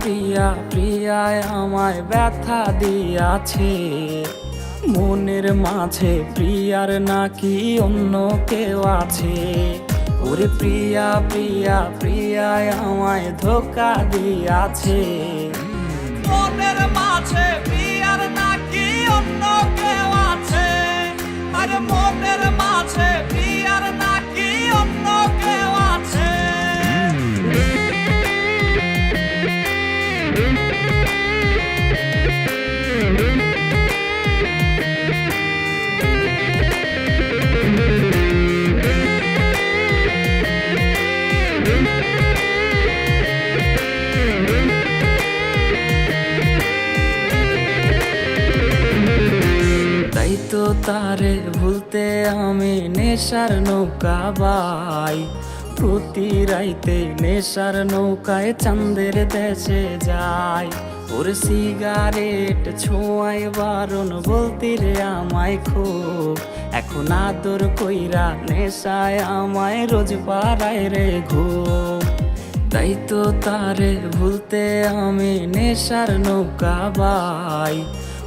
প্রিয়া প্রিয়ায় আমায় ব্যথা দিয়াছে, মনের মাঝে প্রিয়ার নাকি অন্য কেউ আছে। ওরে প্রিয়া প্রিয়া প্রিয়ায় আমায় ধোঁকা দিয়াছে, মনের মাঝে প্রিয়ার নাকি অন্য কেউ আছে। আরে মনের মাঝে প্রিয়ার নাকি অন্য কেউ আছে। তাই তো তারে ভুলতে আমি নেশার নৌকা বাই, প্রতি রাইতে নেশার নৌকায় চাঁদের দেশে যাই। ওর সিগারেট ছোঁয়াই বারণ বলতি রে আমায় খুব, এখন আদর কইরা নেশায় আমায় রোজ পাড়ায় রে ঘুম। তাই তো তারে ভুলতে আমি নেশার নৌকা বাই,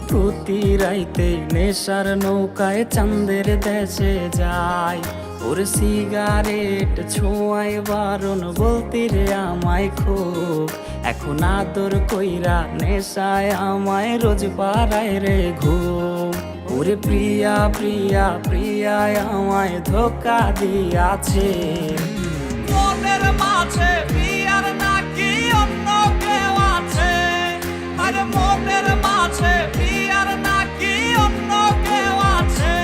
প্রতি রাইতে নেশার নৌকায় চাঁদের দেশে যাই। ওর সিগারেট ছোঁয়াই বারণ বলতি রে আমায় খুব, এখন আদর কইরা নেশায় আমায় রোজ পাড়ায় রে ঘুম। ওরে প্রিয়া প্রিয়া প্রিয়ায় আমায় ধোঁকা দিয়াছে, মনের মাঝে প্রিয়ার নাকি অন্য কেউ আছে। আরে মনের মাঝে প্রিয়ার নাকি অন্য কেউ আছে।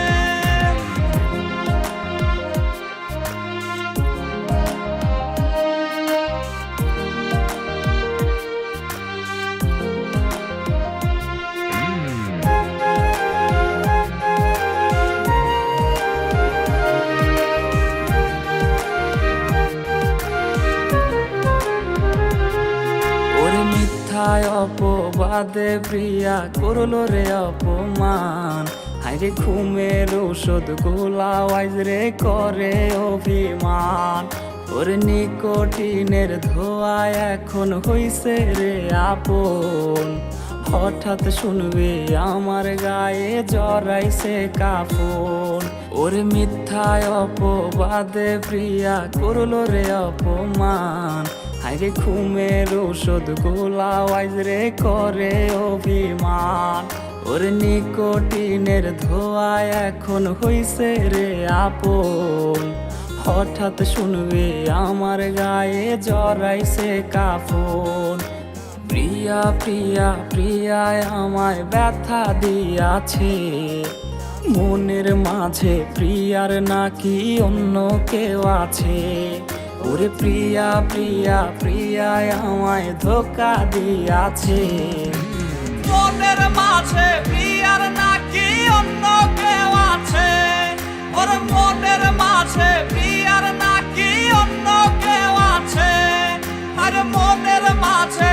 মিথ্যায় অপবাদে প্রিয়া করলো রে অপমান, হাইরে ঘুমের ঔষধ গোলাওয়াইজ রে করে অভিমান। ওর নিকোটিনের ধোঁয়ায় এখন হইছে রে আপন, হঠাৎ শুনবে আমার গায়ে জড়াইছে কাফন। ওর মিথ্যায় অপবাদে প্রিয়া করলো রে অপমান, হাইরে ঘুমের ঔষধ গোলাওয়াইজ রে করে অভিমান। ওর নিকোটিনের ধোঁয়ায় এখন হইছে রে আপন, হঠাৎ শুনবে আমার গায়ে জড়াইছে কাফন। প্রিয়া প্রিয়া প্রিয়ায় আমায় ব্যথা দিয়াছে, মনের মাঝে প্রিয়ার নাকি অন্য কেউ আছে। ওরে প্রিয়া প্রিয়া প্রিয়ায় আমায় ধোঁকা দিয়াছে, মনের মাঝে প্রিয়ার নাকি অন্য কেউ আছে। ওর মনের মাঝে প্রিয়ার নাকি অন্য কেউ আছে। আরে মনের মাঝে